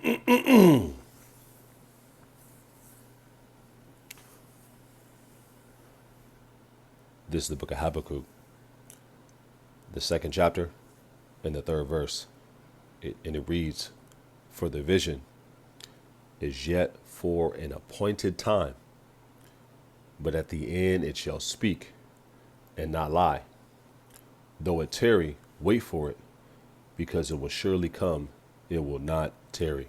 This is the book of Habakkuk, the second chapter and the third verse. And it reads, "For the vision is yet for an appointed time, but at the end it shall speak and not lie. Though it tarry, wait for it, because it will surely come, it will not tarry."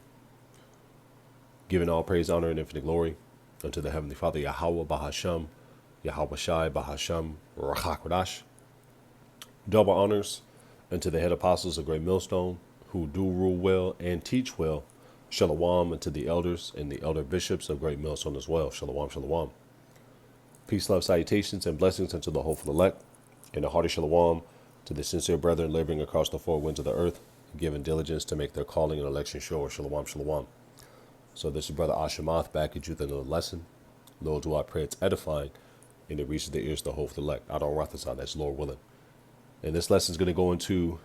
Giving all praise, honor, and infinite glory unto the Heavenly Father, Yahweh Bahasham, Yahweh Shai Bahasham, Rachakwadash. Double honors unto the head apostles of Great Millstone, who do rule well and teach well. Shalom unto the elders and the elder bishops of Great Millstone as well. Shalom, shalom. Peace, love, salutations, and blessings unto the hopeful elect, and a hearty shalom to the sincere brethren laboring across the four winds of the earth, giving diligence to make their calling and election sure. Shalom, shalom. So this is Brother Ashamath back at you with another lesson. Lord, do I pray it's edifying and it reaches the ears of the hopeful elect. I don't Rathasai, that's Lord willing. And this lesson is going to go into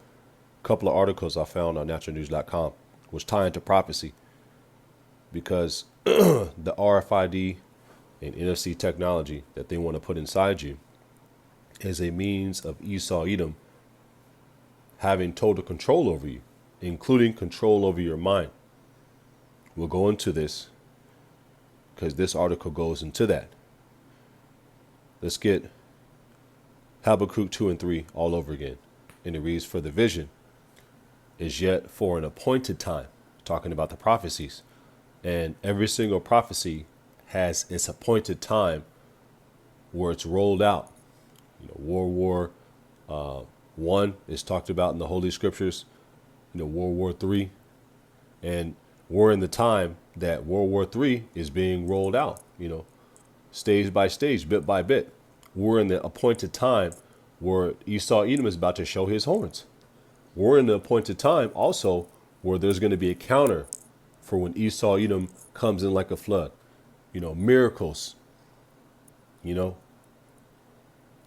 a couple of articles I found on naturalnews.com, which tie into prophecy, because the RFID and NFC technology that they want to put inside you is a means of Esau Edom having total control over you, including control over your mind. We'll go into this because this article goes into that. Let's get Habakkuk 2 and 3 all over again. And it reads, "For the vision is yet for an appointed time," talking about the prophecies. And every single prophecy has its appointed time where it's rolled out. World War I is talked about in the Holy Scriptures. World War III. And we're in the time that World War III is being rolled out, stage by stage, bit by bit. We're in the appointed time where Esau Edom is about to show his horns. We're in the appointed time also where there's going to be a counter for when Esau Edom comes in like a flood. Miracles, men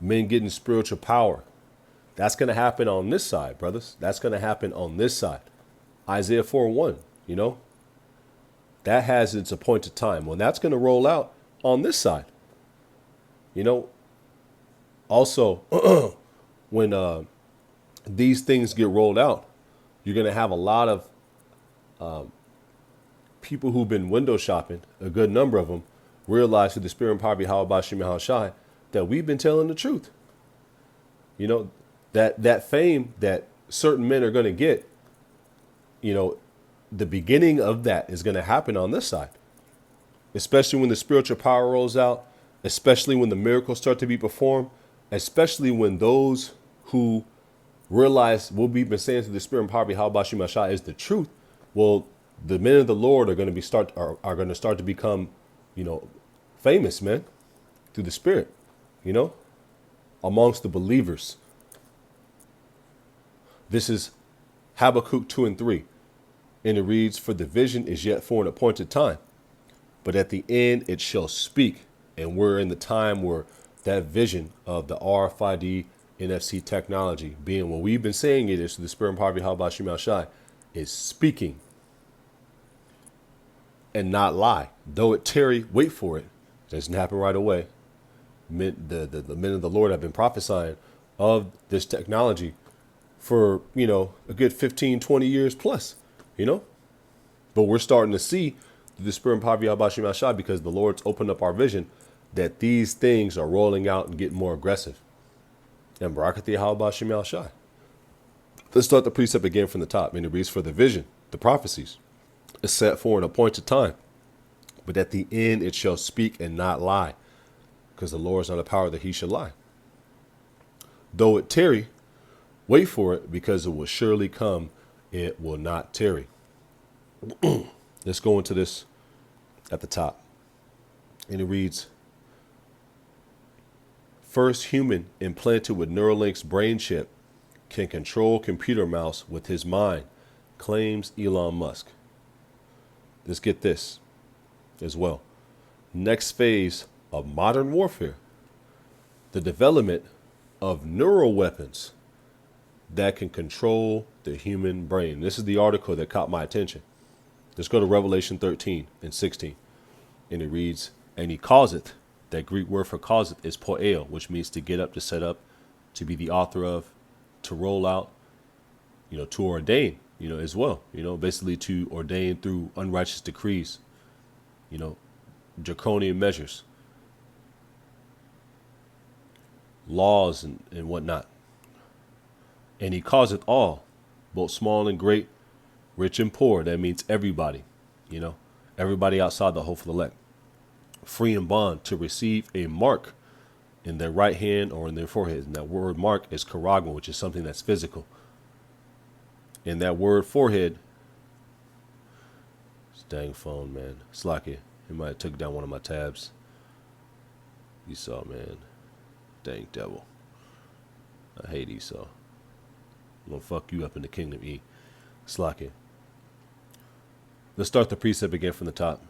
getting spiritual power. That's going to happen on this side, brothers. That's going to happen on this side. Isaiah 4:1, that has its appointed time. Well, that's going to roll out on this side. Also, when these things get rolled out, you're going to have a lot of people who've been window shopping, a good number of them, realize through the spirit and power of Yahweh Shemah Shai that we've been telling the truth. That fame that certain men are going to get, the beginning of that is going to happen on this side, especially when the spiritual power rolls out, especially when the miracles start to be performed, especially when those who realize what we've been saying through the spirit and power of Yahweh Shemah Shai is the truth. Well, the men of the Lord are going to start to become, famous, man, through the Spirit, amongst the believers. This is Habakkuk 2 and 3, and it reads, "For the vision is yet for an appointed time, but at the end it shall speak." And we're in the time where that vision of the RFID NFC technology, being what we've been saying it is through the Spirit and power of Yahweh Shemah Shai, is speaking and not lie. Though it tarry, wait for it. It doesn't happen right away. The men of the Lord have been prophesying of this technology for, a good 15, 20 years plus, But we're starting to see through the Spirit and power of Yahweh Shemah Shai, because the Lord's opened up our vision, that these things are rolling out and getting more aggressive. And Barakati Yahweh Shemah Shai. Let's start the precept again from the top. And it reads, "For the vision, the prophecies, is set for an appointed time, but at the end it shall speak and not lie, because the Lord is not a power that he should lie. Though it tarry, wait for it, because it will surely come, it will not tarry." Let's go into this at the top. And it reads, "First human implanted with Neuralink's brain chip can control computer mouse with his mind," claims Elon Musk. Let's get this as well. Next phase of modern warfare, the development of neural weapons that can control the human brain. This is the article that caught my attention. Let's go to Revelation 13 and 16. And it reads, and he causeth, that Greek word for causeth is poeo, which means to get up, to set up, to be the author of, to roll out, to ordain, as well, basically to ordain through unrighteous decrees, draconian measures, laws and whatnot. And he causeth all, both small and great, rich and poor. That means everybody, everybody outside the hopeful elect, free and bond, to receive a mark in their right hand or in their forehead. And that word mark is charagma, which is something that's physical. And that word forehead, this dang phone, man, slacky. It might have took down one of my tabs. Esau, man, dang devil. I hate Esau. I'm gonna fuck you up in the kingdom, E. Slacky. Let's start the precept again from the top.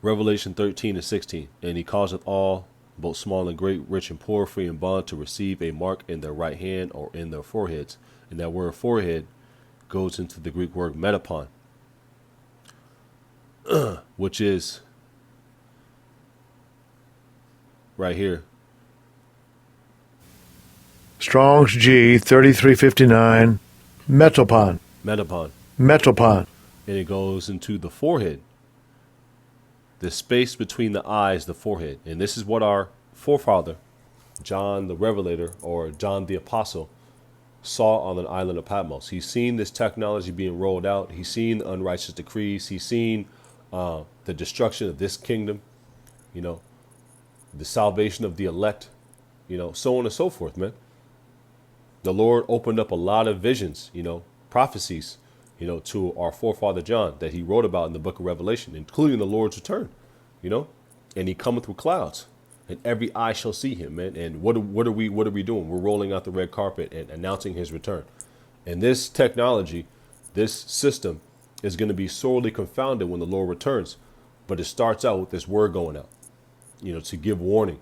Revelation 13 and 16. And he causeth all, both small and great, rich and poor, free and bond, to receive a mark in their right hand or in their foreheads. And that word forehead goes into the Greek word metapon, which is right here. Strong's G 3359. Metapon. Metapon. Metapon. And it goes into the forehead, the space between the eyes, the forehead. And this is what our forefather, John the Revelator, or John the Apostle, saw on the island of Patmos. He's seen this technology being rolled out. He's seen the unrighteous decrees. He's seen the destruction of this kingdom, the salvation of the elect, so on and so forth, man. The Lord opened up a lot of visions, prophecies, to our forefather John that he wrote about in the book of Revelation, including the Lord's return, and he cometh with clouds, and every eye shall see him, man. And what are we doing? We're rolling out the red carpet and announcing his return. And this technology, this system, is going to be sorely confounded when the Lord returns. But it starts out with this word going out, to give warning,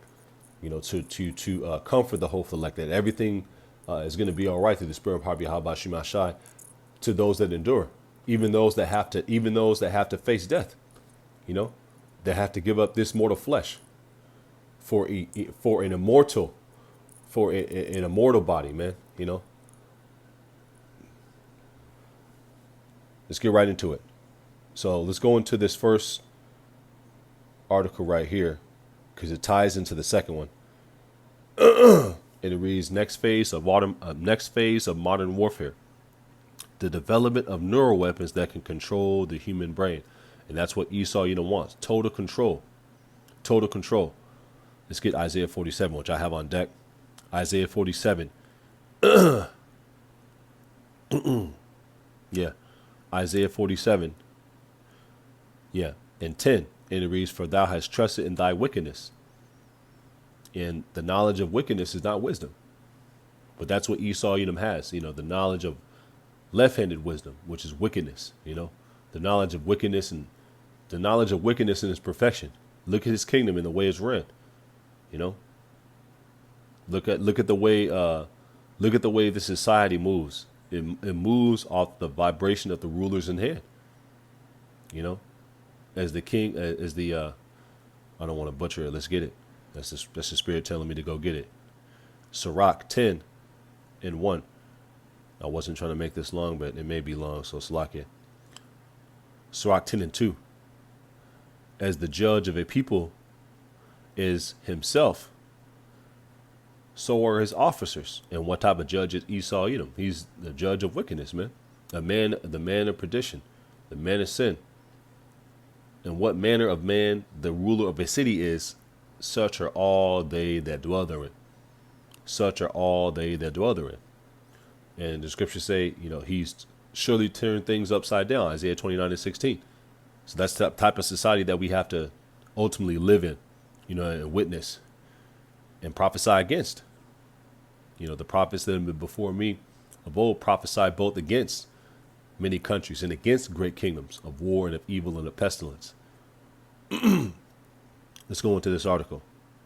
to comfort the hopeful elect that everything is going to be all right through the Spirit of Habashimashai to those that endure, even those that have to face death, that have to give up this mortal flesh for an immortal body, man. Let's get right into it. So let's go into this first article right here, because it ties into the second one. And it reads, next phase of modern warfare, the development of neural weapons that can control the human brain. And that's what Esau wants. Total control. Total control. Let's get Isaiah 47, which I have on deck. Isaiah 47. Yeah. Isaiah 47. Yeah. And 10. And it reads, for thou hast trusted in thy wickedness. And the knowledge of wickedness is not wisdom. But that's what Esau has, the knowledge of left-handed wisdom, which is wickedness, the knowledge of wickedness and the knowledge of wickedness in its perfection. Look at his kingdom and the way it's ran. Look at the way the society moves. It moves off the vibration of the rulers in hand. As the king, I don't want to butcher it. Let's get it. That's the Spirit telling me to go get it. Sirach 10 and 1. I wasn't trying to make this long, but it may be long, so Salakia. Sirach 10 and 2. As the judge of a people is himself, so are his officers. And what type of judge is Esau Edom? He's the judge of wickedness, man. The man of perdition, the man of sin. And what manner of man the ruler of a city is, such are all they that dwell therein. Such are all they that dwell therein. And the scriptures say, he's surely turned things upside down. Isaiah 29 and 16. So that's the type of society that we have to ultimately live in, and witness and prophesy against. The prophets that have been before me of old prophesied both against many countries and against great kingdoms of war and of evil and of pestilence. Let's go into this article.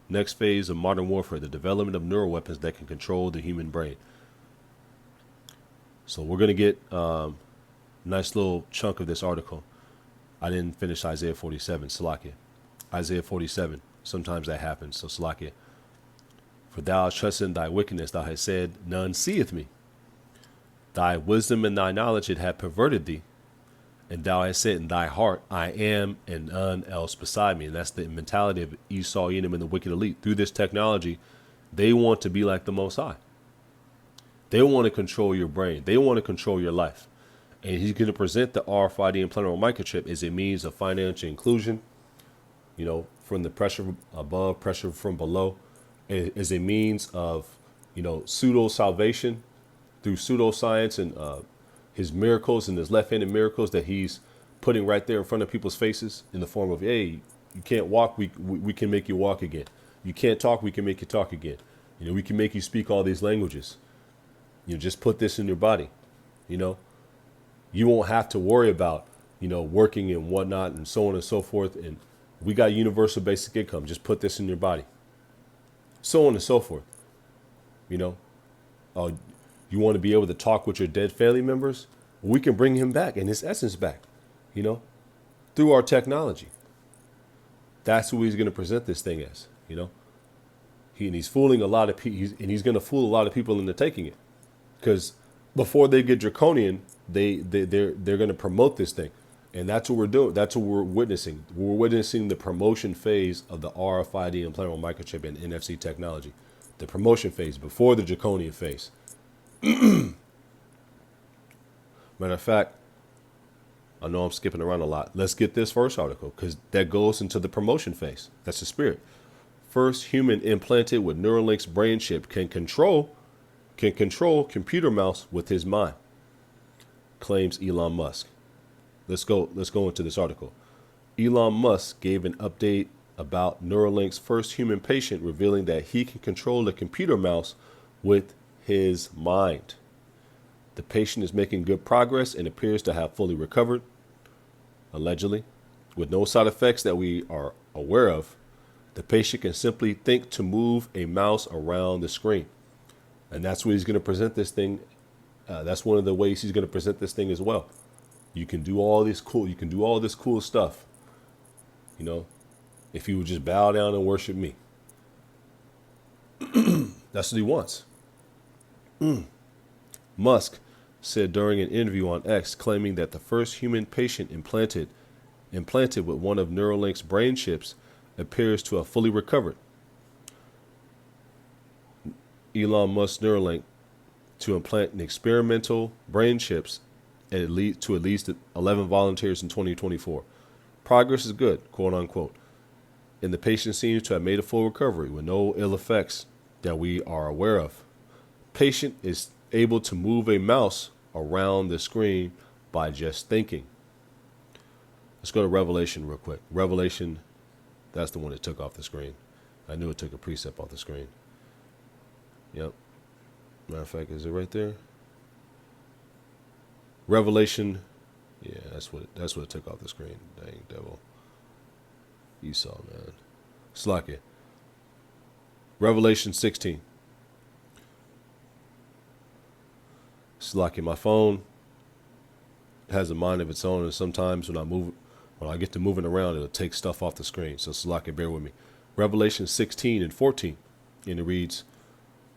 Next phase of modern warfare, the development of neural weapons that can control the human brain. So we're going to get a nice little chunk of this article. I didn't finish Isaiah 47, Salakia. Isaiah 47, sometimes that happens, so Salakia. For thou hast trusted in thy wickedness, thou hast said, none seeth me. Thy wisdom and thy knowledge it hath perverted thee, and thou hast said in thy heart, I am, and none else beside me. And that's the mentality of Esau, Edom, and the wicked elite. Through this technology, they want to be like the Most High. They want to control your brain. They want to control your life. And he's going to present the RFID implantable microchip as a means of financial inclusion, from the pressure above, pressure from below, as a means of, pseudo salvation through pseudoscience and his miracles and his left-handed miracles that he's putting right there in front of people's faces in the form of, hey, you can't walk, we can make you walk again. You can't talk, we can make you talk again. We can make you speak all these languages. Just put this in your body. You won't have to worry about, working and whatnot and so on and so forth. And we got universal basic income. Just put this in your body. So on and so forth. You want to be able to talk with your dead family members? We can bring him back and his essence back, through our technology. That's who he's going to present this thing as, he's fooling a lot of people, and he's going to fool a lot of people into taking it. Because before they get draconian, they're going to promote this thing. And that's what we're doing. That's what we're witnessing. We're witnessing the promotion phase of the RFID implantable microchip and NFC technology. The promotion phase before the draconian phase. Matter of fact, I know I'm skipping around a lot. Let's get this first article because that goes into the promotion phase. That's the spirit. First human implanted with Neuralink's brain chip can control computer mouse with his mind, claims Elon Musk. Let's go into this article. Elon Musk gave an update about Neuralink's first human patient, revealing that he can control the computer mouse with his mind. The patient is making good progress and appears to have fully recovered, allegedly, with no side effects that we are aware of. The patient can simply think to move a mouse around the screen. And that's what he's going to present this thing. That's one of the ways he's going to present this thing as well. You can do all this cool stuff, if you would just bow down and worship me. That's what he wants. Musk said during an interview on X, claiming that the first human patient implanted with one of Neuralink's brain chips appears to have fully recovered. Elon Musk's Neuralink to implant an experimental brain chips to at least 11 volunteers in 2024. Progress is good, quote unquote. And the patient seems to have made a full recovery with no ill effects that we are aware of. Patient is able to move a mouse around the screen by just thinking. Let's go to Revelation real quick. Revelation, that's the one that took off the screen. I knew it took a precept off the screen. Yep. Matter of fact, is it right there? Revelation, yeah, that's what it took off the screen. Dang devil. Esau, man. Slack it. Revelation 16. Slack it. My phone has a mind of its own, and sometimes when I get to moving around, it'll take stuff off the screen. So slack it, bear with me. Revelation 16 and 14, and it reads,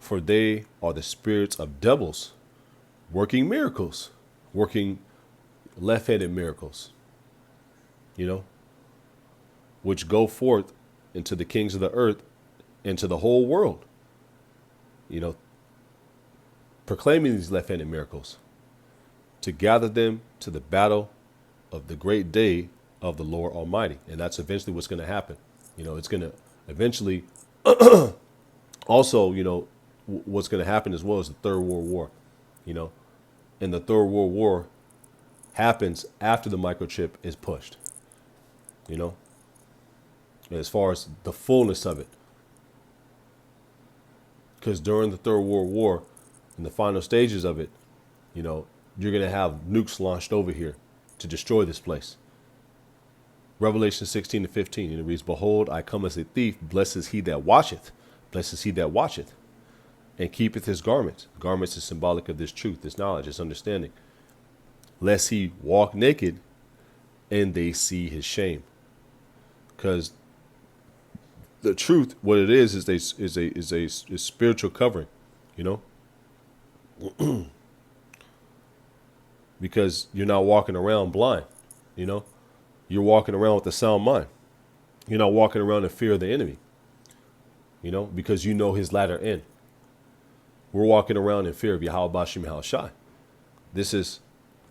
"For they are the spirits of devils, working miracles." Working left-handed miracles, which go forth into the kings of the earth, into the whole world, proclaiming these left-handed miracles to gather them to the battle of the great day of the Lord Almighty. And that's eventually what's going to happen. It's going to eventually also, what's going to happen as well as the Third World War, And the Third World War happens after the microchip is pushed, as far as the fullness of it. Because during the Third World War, in the final stages of it, you're going to have nukes launched over here to destroy this place. Revelation 16 to 15, and it reads, "Behold, I come as a thief. Blessed is he that watcheth. Blessed is he that watcheth, and keepeth his garments." Garments is symbolic of this truth, this knowledge, this understanding. "Lest he walk naked, and they see his shame. Because the truth, what it is a spiritual covering, you know, because you're not walking around blind, you know, you're walking around with a sound mind. You're not walking around in fear of the enemy, you know, because you know his latter end. We're walking around in fear of Yahweh Bashim Shai. This is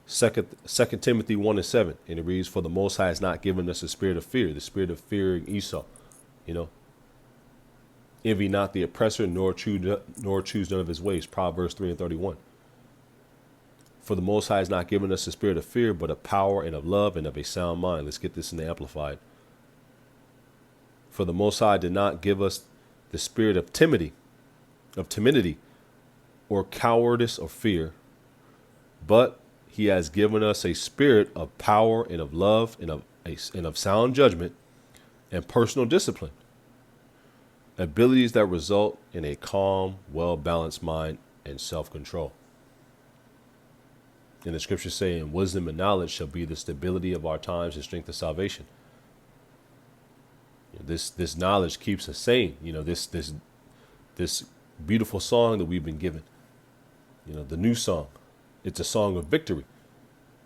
Second Timothy 1:7, and it reads, "For the Most High has not given us a spirit of fear, the spirit of fearing Esau, you know. Envy not the oppressor, nor choose none of his ways." Proverbs 3:31. For the Most High has not given us a spirit of fear, but of power and of love and of a sound mind. Let's get this in the Amplified. For the Most High did not give us the spirit of timidity, or cowardice or fear, but he has given us a spirit of power and of love and of sound judgment and personal discipline. Abilities that result in a calm, well-balanced mind and self-control. And the scriptures say, "And wisdom and knowledge shall be the stability of our times and strength of salvation." This knowledge keeps us sane. You know, this beautiful song that we've been given. You know, the new song. It's a song of victory,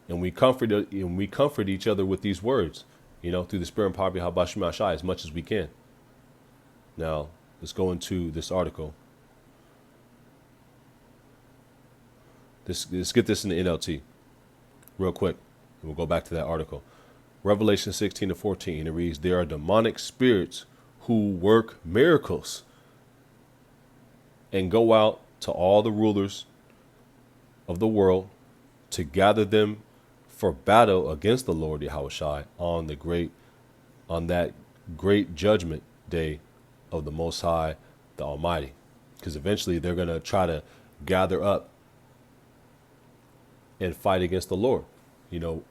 and we comfort each other with these words. You know, through the spirit and power of Yahweh Shema Shai as much as we can. Now, let's go into this article. Let's get this in the NLT real quick, and we'll go back to that article. Revelation 16:14, it reads, "There are demonic spirits who work miracles and go out to all the rulers of the world to gather them for battle against the Lord Yahweh Shai on that great judgment day of the Most High, the Almighty." Because eventually they're going to try to gather up and fight against the Lord, you know,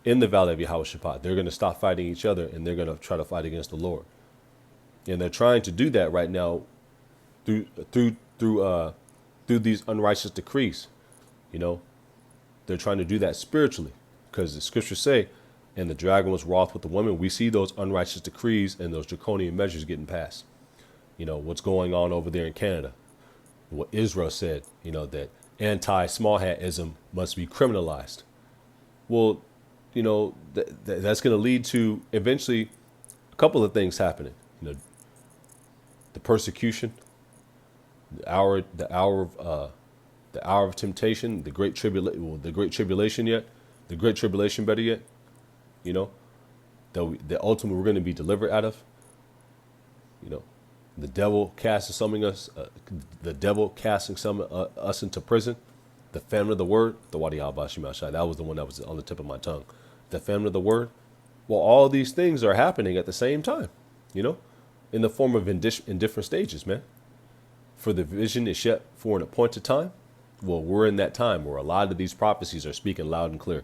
in the valley of Yahweh Shaphat. They're going to stop fighting each other, and they're going to try to fight against the Lord. And they're trying to do that right now through these unrighteous decrees. You know, they're trying to do that spiritually, because the scriptures say, "And the dragon was wroth with the woman." We see those unrighteous decrees and those draconian measures getting passed. You know, what's going on over there in Canada, what Israel said, you know, that anti-small hatism must be criminalized. Well, you know, that's going to lead to eventually a couple of things happening. You know, the persecution, the hour of temptation, the great tribulation, better yet, you know, that ultimately we're going to be delivered out of. You know, the devil casting some of us into prison. The famine of the word, the Wadi Al-Bashim Al-Shai, that was the one that was on the tip of my tongue. The famine of the word. Well, all these things are happening at the same time, you know, in the form of in different stages, man. For the vision is yet for an appointed time. Well, we're in that time where a lot of these prophecies are speaking loud and clear.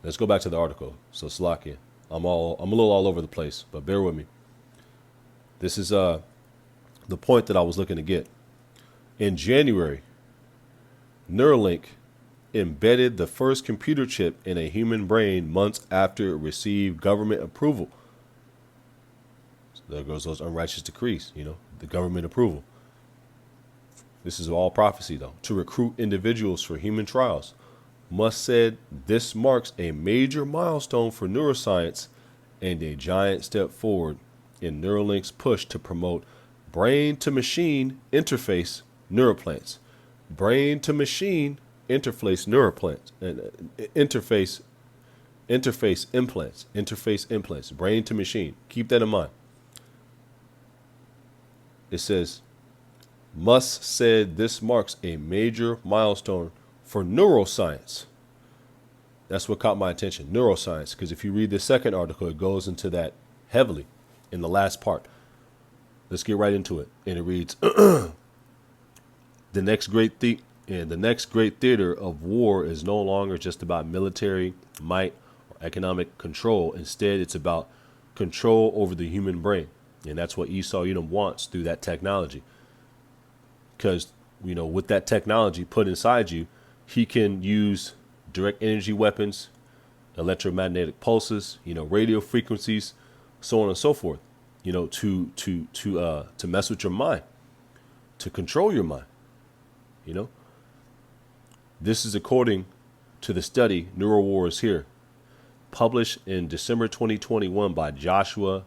Let's go back to the article. So, Slakia, I'm a little all over the place, but bear with me. This is the point that I was looking to get. In January, Neuralink embedded the first computer chip in a human brain months after it received government approval. So there goes those unrighteous decrees, you know, the government approval. This is all prophecy, though. To recruit individuals for human trials. Musk said this marks a major milestone for neuroscience and a giant step forward in Neuralink's push to promote brain-to-machine interface neuroplants. Brain-to-machine interface neuroplants and interface implants. Brain-to-machine. Keep that in mind. It says, Musk said this marks a major milestone for neuroscience. That's what caught my attention, neuroscience, because if you read the second article, it goes into that heavily in the last part. Let's get right into it. And it reads, the next great theater of war is no longer just about military might or economic control. Instead, it's about control over the human brain. And that's what Esau Edom wants through that technology. Because, you know, with that technology put inside you, he can use direct energy weapons, electromagnetic pulses, radio frequencies, so on and so forth, to mess with your mind, to control your mind. This is according to the study Neuro Wars Here, published in December 2021 by Joshua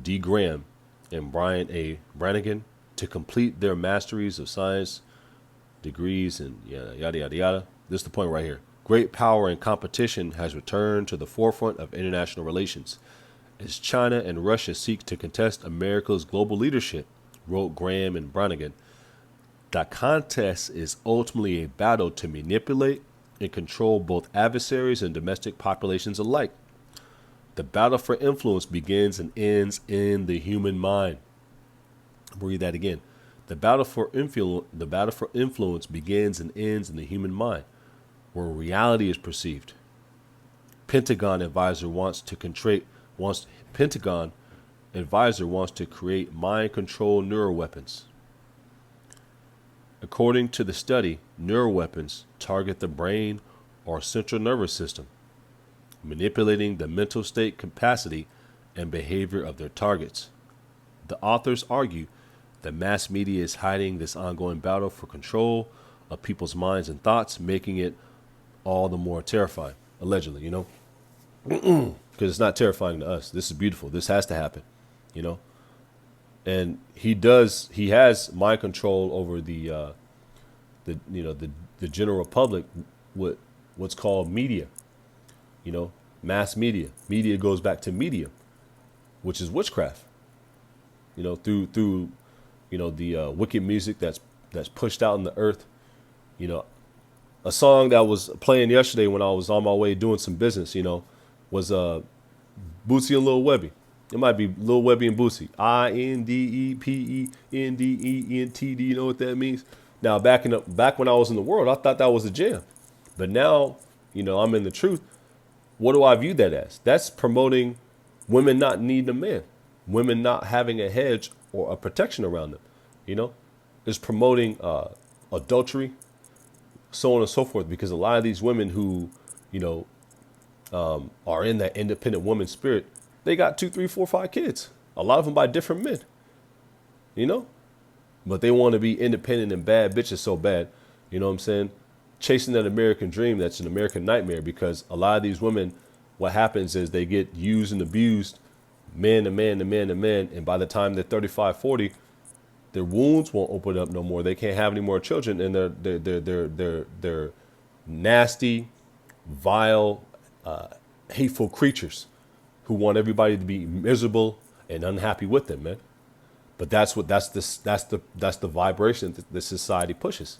D. Graham and Brian A. Brannigan, to complete their masteries of science degrees and yada, yada, yada, yada. This is the point right here. Great power and competition has returned to the forefront of international relations as China and Russia seek to contest America's global leadership, wrote Graham and Brannigan. The contest is ultimately a battle to manipulate and control both adversaries and domestic populations alike. The battle for influence begins and ends in the human mind. I'll read that again. The battle for influence begins and ends in the human mind, where reality is perceived. Pentagon advisor wants to create mind control neuroweapons. According to the study, neuroweapons target the brain or central nervous system, manipulating the mental state, capacity, and behavior of their targets. The authors argue that mass media is hiding this ongoing battle for control of people's minds and thoughts, making it all the more terrifying, allegedly, because it's not terrifying to us. This is beautiful. This has to happen, and he has mind control over the general public with what's called media, mass media. Media goes back to medium, which is witchcraft, through the wicked music that's pushed out in the earth. A song that was playing yesterday when I was on my way doing some business, was Boosie and Lil Webby. It might be Lil Webby and Boosie. INDEPENDENT. Do you know what that means? Now, back when I was in the world, I thought that was a jam. But now, I'm in the truth. What do I view that as? That's promoting women not needing a man, women not having a hedge or a protection around them. It's promoting adultery, so on and so forth. Because a lot of these women who, are in that independent woman spirit, they got 2, 3, 4, 5 kids. A lot of them by different men, but they want to be independent and bad bitches so bad. You know what I'm saying? Chasing that American dream. That's an American nightmare, because a lot of these women, what happens is they get used and abused, man to man to man to man. And by the time they're 35, 40, their wounds won't open up no more. They can't have any more children. And they're nasty, vile, hateful creatures who want everybody to be miserable and unhappy with them, man. But that's the vibration that this society pushes,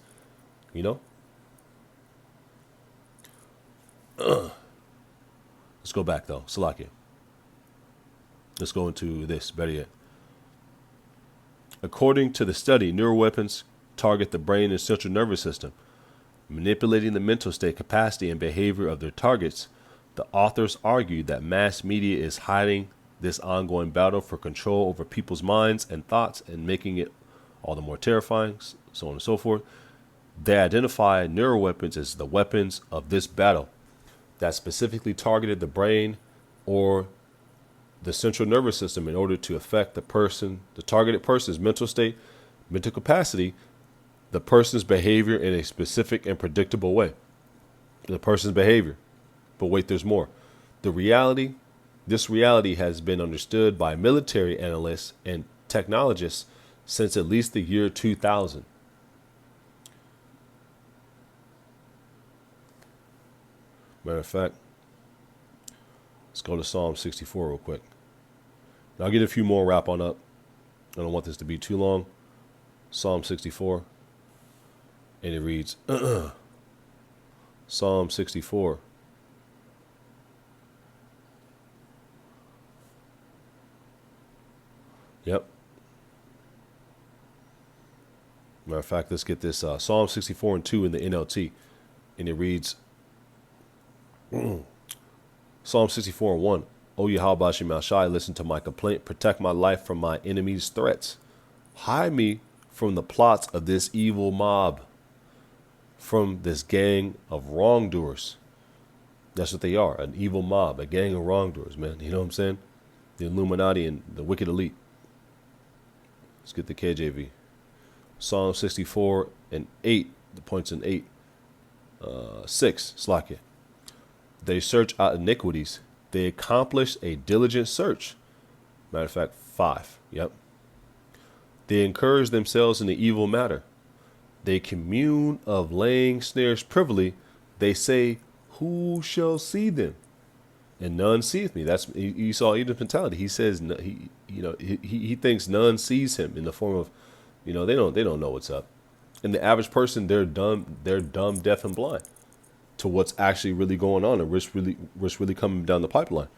Let's go back though, Salakia. Let's go into this, better yet. According to the study, neuroweapons target the brain and central nervous system, manipulating the mental state, capacity, and behavior of their targets. The authors argue that mass media is hiding this ongoing battle for control over people's minds and thoughts and making it all the more terrifying, so on and so forth. They identify neuroweapons as the weapons of this battle that specifically targeted the brain or the central nervous system in order to affect the targeted person's mental state, mental capacity, the person's behavior in a specific and predictable way. The person's behavior. But wait, there's more. This reality has been understood by military analysts and technologists since at least the year 2000. Matter of fact, let's go to Psalm 64 real quick. Now, I'll get a few more, wrap on up. I don't want this to be too long. Psalm 64. And it reads, Psalm 64. Yep. Matter of fact, let's get this Psalm 64 and 2 in the NLT. And it reads, Psalm 64 and 1. O Yahweh Shai, listen to my complaint. Protect my life from my enemies' threats. Hide me from the plots of this evil mob, from this gang of wrongdoers. That's what they are, an evil mob, a gang of wrongdoers, man. You know what I'm saying? The Illuminati and the wicked elite. Let's get the KJV. Psalm 64 and 8, the points in 8. 6, Slakia. They search out iniquities. They accomplish a diligent search. Matter of fact, 5. Yep. They encourage themselves in the evil matter. They commune of laying snares privily. They say, who shall see them? And none seeth me. That's Esau Edom's mentality. He says, he thinks none sees him in the form of, they don't know what's up. And the average person, they're dumb, deaf, and blind to what's actually really going on and what's really coming down the pipeline.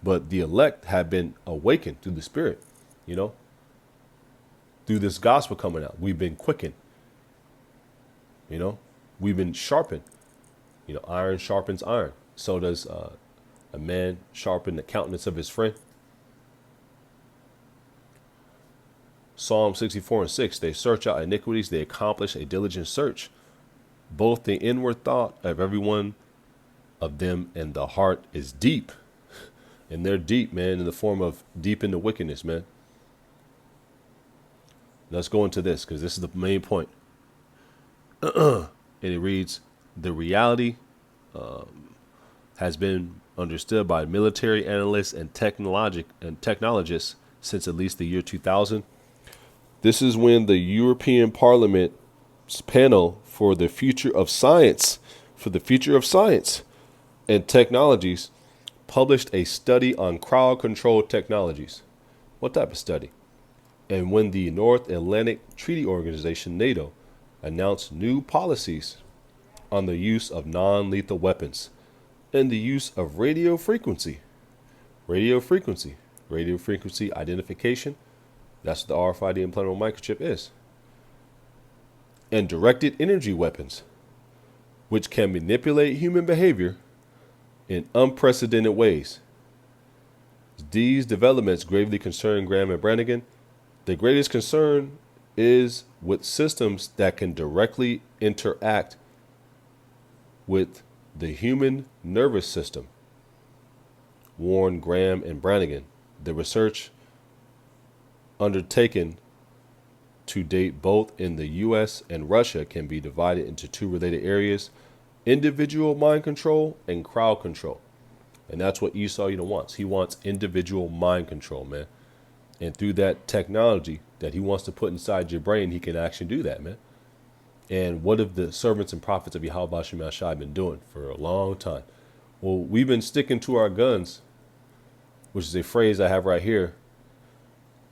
But the elect have been awakened through the Spirit, through this gospel coming out. We've been quickened, we've been sharpened. Iron sharpens iron. So does a man sharpen the countenance of his friend. Psalm 64 and 6, they search out iniquities, they accomplish a diligent search. Both the inward thought of every one of them and the heart is deep. And they're deep, man, in the form of deep into wickedness, man. Let's go into this, because this is the main point. And it reads, the reality has been understood by military analysts and technologists since at least the year 2000. This is when the European Parliament's panel for the future of science, and technologies published a study on crowd control technologies. What type of study? And when the North Atlantic Treaty Organization, NATO, announced new policies on the use of non-lethal weapons and the use of radio frequency identification. That's what the RFID implantable microchip is. And directed energy weapons, which can manipulate human behavior in unprecedented ways. These developments gravely concern Graham and Brannigan. The greatest concern is with systems that can directly interact with the human nervous system, warned Graham and Brannigan. The research undertaken to date both in the U.S. and Russia can be divided into two related areas: individual mind control and crowd control. And that's what Esau wants. He wants individual mind control, man. And through that technology that he wants to put inside your brain, he can actually do that, man. And what have the servants and prophets of Yahweh Shem Shai been doing for a long time? Well, we've been sticking to our guns, which is a phrase I have right here.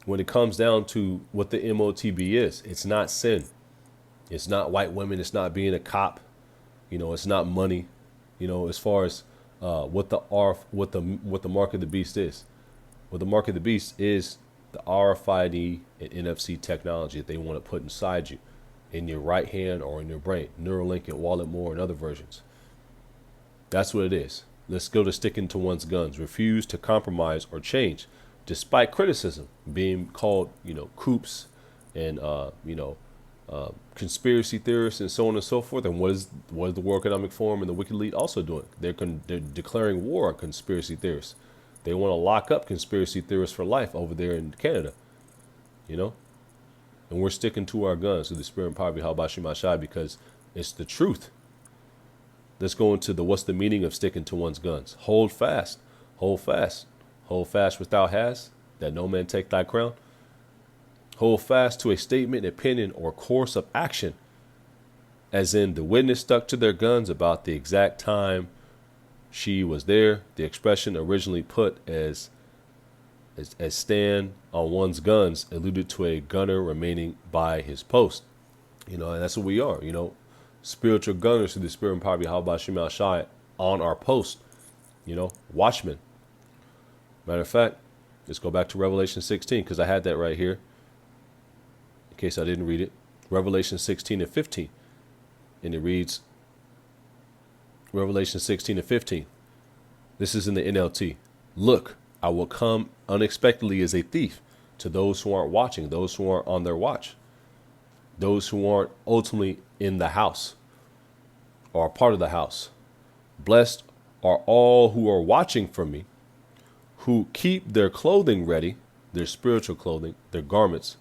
When it comes down to what the MOTB is, it's not sin. It's not white women. It's not being a cop. It's not money. As far as what the mark of the beast is. What the mark of the beast is the RFID and NFC technology that they want to put inside you, in your right hand or in your brain. Neuralink and Wallet More and other versions. That's what it is. Let's go to sticking to one's guns. Refuse to compromise or change, despite criticism, being called, koops and, conspiracy theorists and so on and so forth. And what is the World Economic Forum and the Wicked Elite also doing? They're declaring war on conspiracy theorists. They want to lock up conspiracy theorists for life over there in Canada, And we're sticking to our guns, to the spirit and power of Yahweh Shem Shai, because it's the truth. Let's go into what's the meaning of sticking to one's guns. Hold fast. Hold fast. Hold fast which thou hast, that no man take thy crown. Hold fast to a statement, opinion, or course of action, as in the witness stuck to their guns about the exact time she was there. The expression originally put as stand on one's guns alluded to a gunner remaining by his post. And that's what we are, spiritual gunners through the spirit and power of Yahweh Shem Shai on our post, watchmen. Matter of fact, let's go back to Revelation 16, because I had that right here in case I didn't read it. Revelation 16 and 15. And it reads, Revelation 16 and 15. This is in the NLT. Look, I will come unexpectedly as a thief to those who aren't watching, those who aren't on their watch, those who aren't ultimately in the house or part of the house. Blessed are all who are watching for me, who keep their clothing ready, their spiritual clothing, their garments,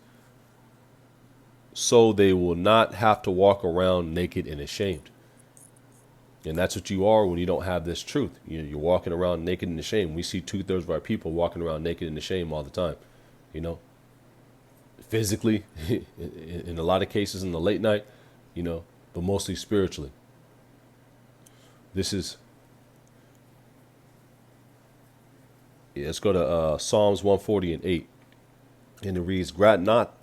so they will not have to walk around naked and ashamed. And that's what you are when you don't have this truth. You're walking around naked and ashamed. We see 2/3 of our people walking around naked and ashamed all the time, you know, physically, in a lot of cases in the late night, you know, but mostly spiritually. Let's go to Psalms 140:8. And it reads, "Grant not,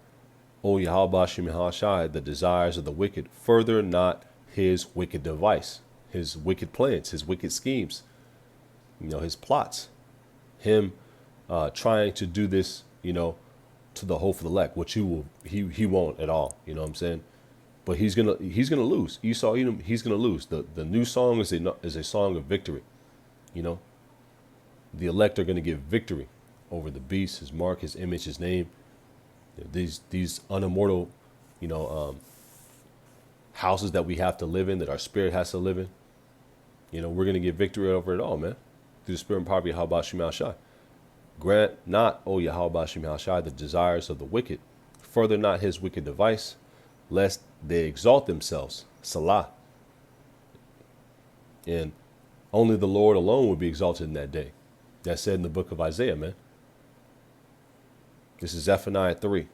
O Yahweh Shem Hashai, the desires of the wicked, further not his wicked device," his wicked plans, his wicked schemes, you know, his plots, him trying to do this, you know, to the hope of the elect, which he won't at all. You know what I'm saying? But he's gonna lose. Esau, Edom, he's gonna lose. The new song is a song of victory. You know, the elect are gonna get victory over the beast, his mark, his image, his name. These unimmortal, you know, houses that we have to live in, that our spirit has to live in. You know, we're going to get victory over it all, man. Through the spirit and power of Yahweh Shem Shai. Grant not, O Yahweh Shem Shai, the desires of the wicked, further not his wicked device, lest they exalt themselves. Salah. And only the Lord alone will be exalted in that day. That's said in the book of Isaiah, man. This is Zephaniah 3.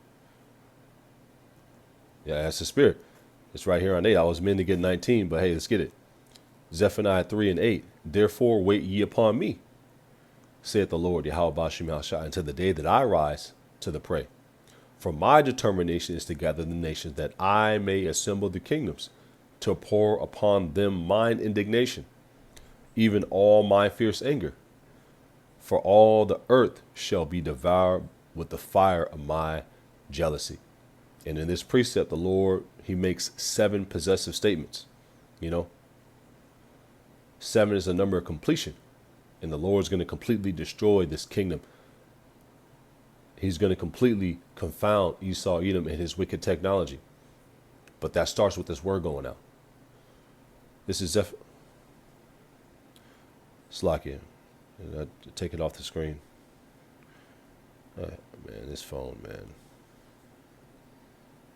Yeah, that's the spirit. It's right here on 8. I was meant to get 19, but hey, let's get it. Zephaniah 3:8. Therefore wait ye upon me, saith the Lord, Yahweh Shem Shai, until the day that I rise to the prey. For my determination is to gather the nations, that I may assemble the kingdoms, to pour upon them mine indignation, even all my fierce anger. For all the earth shall be devoured with the fire of my jealousy. And in this precept, the Lord, he makes 7 possessive statements. You know, 7 is a number of completion. And the Lord's going to completely destroy this kingdom. He's going to completely confound Esau, Edom, and his wicked technology. But that starts with this word going out. This is Slakia. Take it off the screen. Man, this phone, man.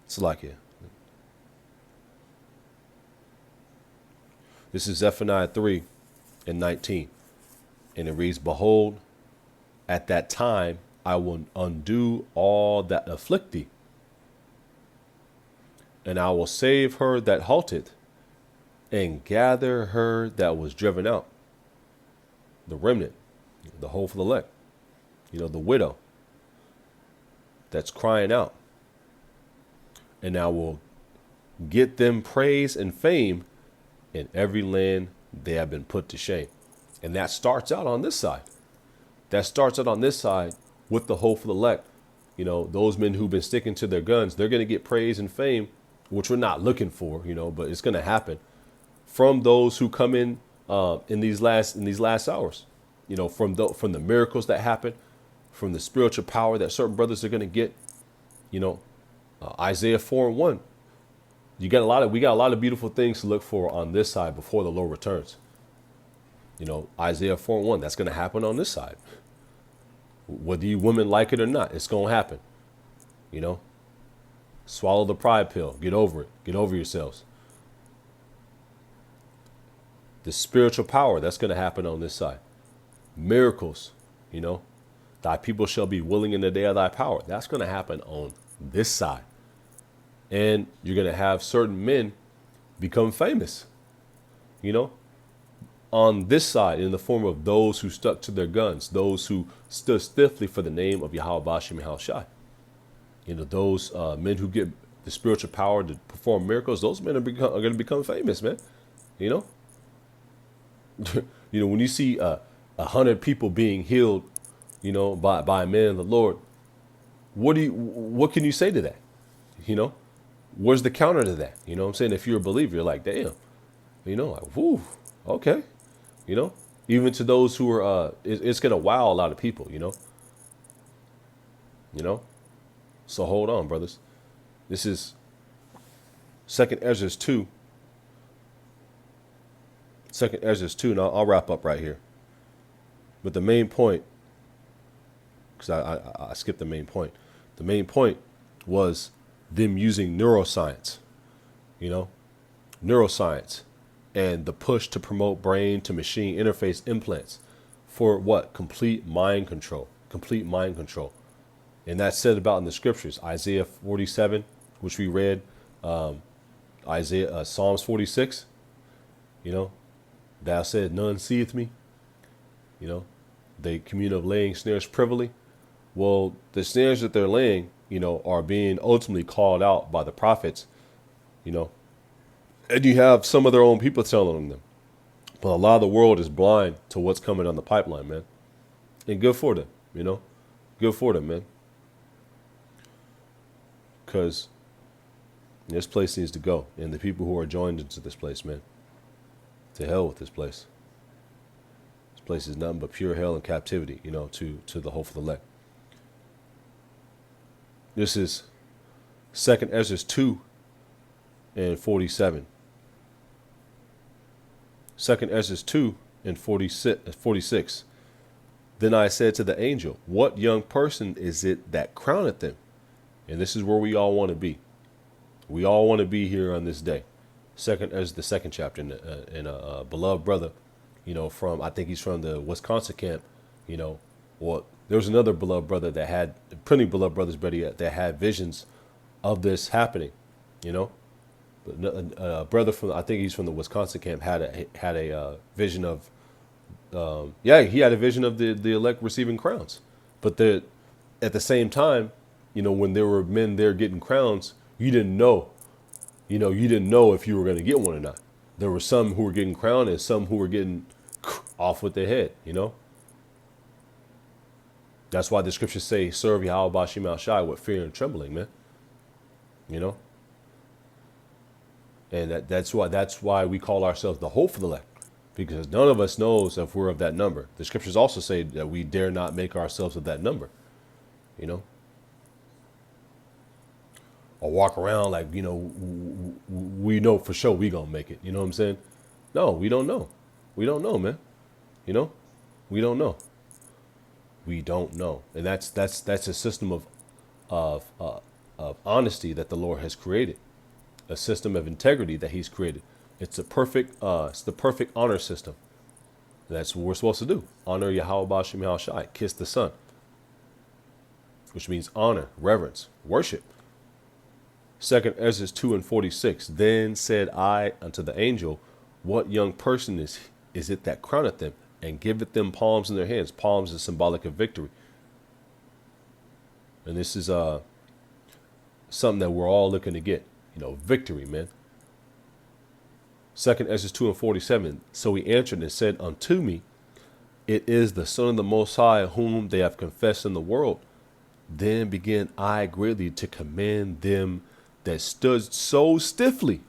Slakia. This is Zephaniah 3:19. And it reads, Behold, at that time I will undo all that afflict thee, and I will save her that halted, and gather her that was driven out. The remnant, the whole for the elect, you know, the widow that's crying out. And I will get them praise and fame in every land they have been put to shame. And that starts out on this side. That starts out on this side with the hope for the elect. You know, those men who've been sticking to their guns, they're going to get praise and fame, which we're not looking for, you know, but it's going to happen from those who come in these last hours. You know, from the miracles that happen, from the spiritual power that certain brothers are going to get. You know, Isaiah 4:1. We got a lot of beautiful things to look for on this side before the Lord returns. You know, Isaiah 4:1, that's going to happen on this side. Whether you women like it or not, it's going to happen. You know, swallow the pride pill. Get over it. Get over yourselves. The spiritual power, that's going to happen on this side. Miracles, you know, thy people shall be willing in the day of thy power. That's going to happen on this side. And you're going to have certain men become famous, you know, on this side, in the form of those who stuck to their guns, those who stood stiffly for the name of Yahweh Shem Shai. You know, those men who get the spiritual power to perform miracles, those men are going to become famous, man. You know, you know, when you see 100 people being healed, you know, by a man of the Lord, what can you say to that? You know, where's the counter to that? You know what I'm saying? If you're a believer, you're like, damn, you know, like, whoo, okay. You know, even to those who are, it's going to wow a lot of people, you know. So hold on, brothers. This is 2 Ezra 2, Second Ezra 2, and I'll wrap up right here. But the main point, because I skipped the main point. The main point was them using neuroscience, neuroscience, and the push to promote brain to machine interface implants for what? Complete mind control. Complete mind control. And that's said about in the scriptures. Isaiah 47, which we read, Psalms 46, thou said, none seeth me. They commune of laying snares privily. Well, the snares that they're laying, are being ultimately called out by the prophets, and you have some of their own people telling them. But a lot of the world is blind to what's coming on the pipeline, man. And good for them, good for them, man. Because this place needs to go. And the people who are joined into this place, man, to hell with this place. This place is nothing but pure hell and captivity, to the hopeful elect. This is 2 Ezra 2 and 47. 2 Ezra 2 and 46. Then I said to the angel, what young person is it that crowneth them? And this is where we all want to be. We all want to be here on this day. As the second chapter, and a beloved brother, from, I think he's from the Wisconsin camp, well, there was another beloved brother that had, plenty of beloved brothers, that had visions of this happening, But a brother from, I think he's from the Wisconsin camp, had a vision of, he had a vision of the elect receiving crowns. But at the same time, when there were men there getting crowns, you didn't know, you didn't know if you were going to get one or not. There were some who were getting crowned and some who were getting off with their head, That's why the scriptures say, serve Yahweh Bashim al-Shai with fear and trembling, man. And that's why we call ourselves the hopeful elect, because none of us knows if we're of that number. The scriptures also say that we dare not make ourselves of that number, or walk around like, we know for sure we gonna make it. You know what I'm saying? No, we don't know. We don't know, man. We don't know. We don't know. And that's a system of honesty that the Lord has created. A system of integrity that he's created. It's the perfect honor system. And that's what we're supposed to do. Honor Yahweh Bashim Shai. Kiss the Son. Which means honor, reverence, worship. 2 Ezra 2 and 46. Then said I unto the angel, what young person is it that crowneth them, and giveth them palms in their hands? Palms is symbolic of victory. And this is something that we're all looking to get. Victory, man. 2 Ezra 2 and 47. So he answered and said unto me, it is the Son of the Most High whom they have confessed in the world. Then began I greatly to commend them that stood so stiffly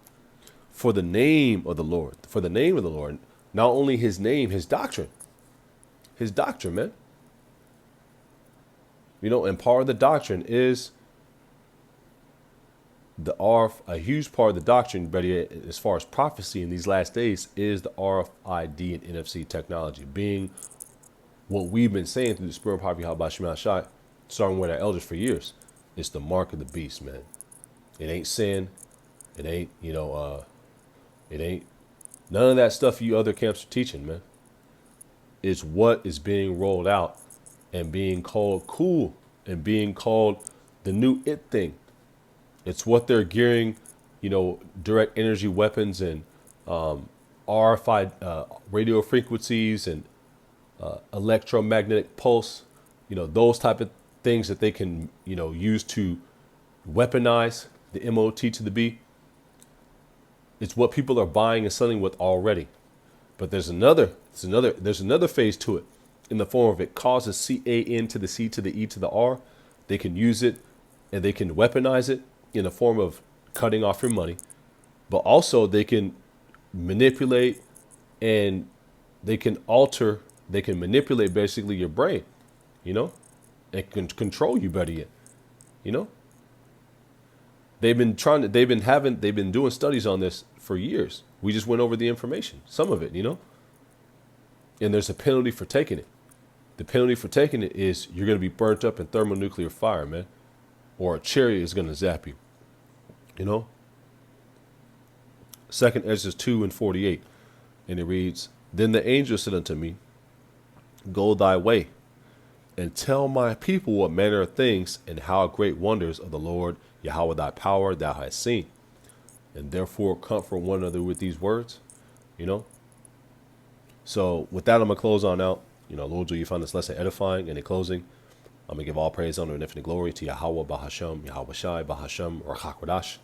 for the name of the Lord. For the name of the Lord. Not only his name, his doctrine. His doctrine, man. And part of the doctrine is a huge part of the doctrine, but as far as prophecy in these last days, is the RFID and NFC technology, being what we've been saying through the Spirit of Prophet Yahweh Shema Shai, starting with our elders for years. It's the mark of the beast, man. It ain't sin. It ain't, it ain't none of that stuff you other camps are teaching, man. It's what is being rolled out and being called cool and being called the new it thing. It's what they're gearing, direct energy weapons and RFID radio frequencies and electromagnetic pulse, those type of things that they can, use to weaponize the MOT to the B. It's what people are buying and selling with already. But there's another phase to it, in the form of it causes CAN to the C to the E to the R. They can use it and they can weaponize it in the form of cutting off your money, but also they can manipulate and they can manipulate basically your brain, and can control you better yet, They've been doing studies on this for years, We just went over the information, some of it, and there's a penalty for taking it. The penalty for taking it is you're going to be burnt up in thermonuclear fire, man, or a chariot is going to zap you, you know? Second Ezra 2:48, and it reads, Then the angel said unto me, Go thy way, and tell my people what manner of things and how great wonders of the Lord Yahweh thy power thou hast seen. And therefore comfort one another with these words, So with that, I'm going to close on out. Lord, will you find this lesson edifying? And in closing, I'm going to give all praise, honor, and infinite glory to Yahweh, Bahasham, Yahweh Shai, Bahasham, Rachakwadash.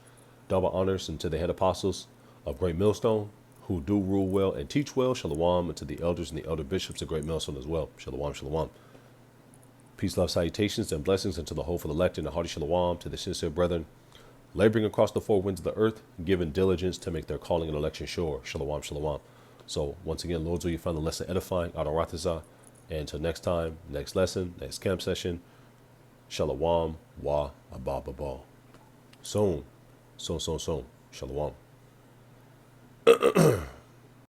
Double honors and to the head apostles of Great Millstone, who do rule well and teach well. Shalom. And to the elders and the elder bishops of Great Millstone as well. Shalom, shalom. Peace, love, salutations, and blessings unto the hopeful elect and the hearty shalom to the sincere brethren, laboring across the four winds of the earth, giving diligence to make their calling and election sure. Shalom, shalom. So once again, Lord, will you find the lesson edifying? Adoratazah. And until next time, next lesson, next camp session, shalom, wa, abba. Soon. Shalom.